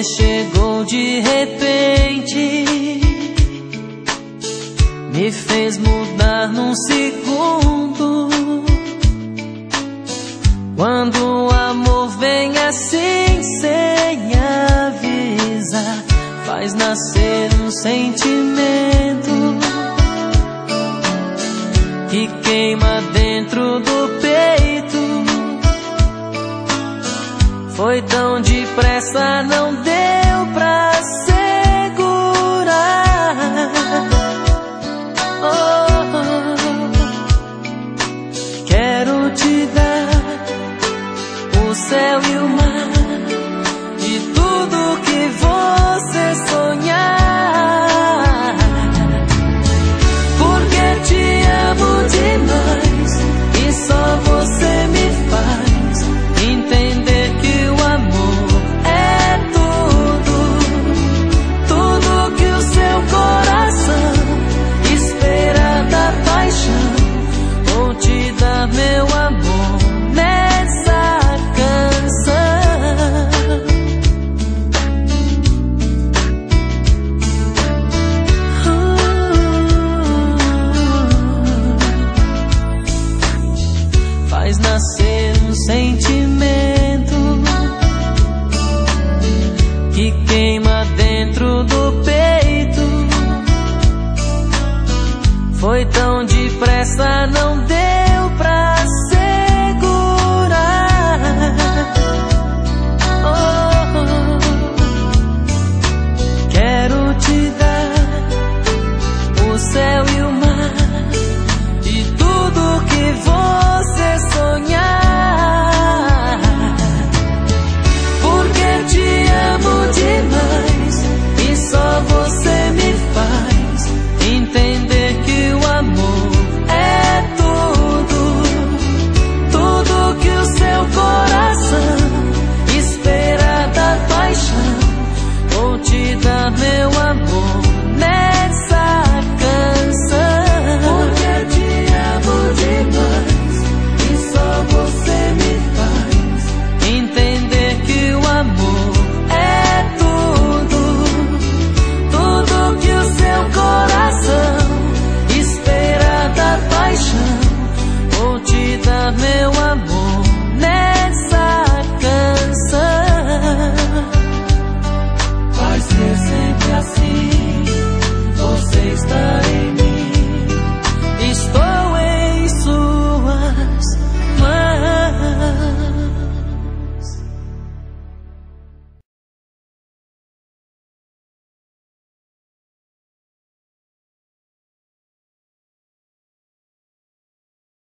Você chegou de repente, me fez mudar num segundo. Quando o amor vem assim sem avisar, faz nascer um sentimento que queima dentro do peito. Foi tão depressa, não deu pra segurar. Quero te dar o céu e o mar e tudo que você sonhar, porque te amo demais e só você me faz entender que o amor é tudo, tudo que o seu coração espera da paixão. Vou te dar meu amor nessa canção. Faz nascer um sentimento que queima dentro do peito. Foi tão depressa, não deu pra segurar.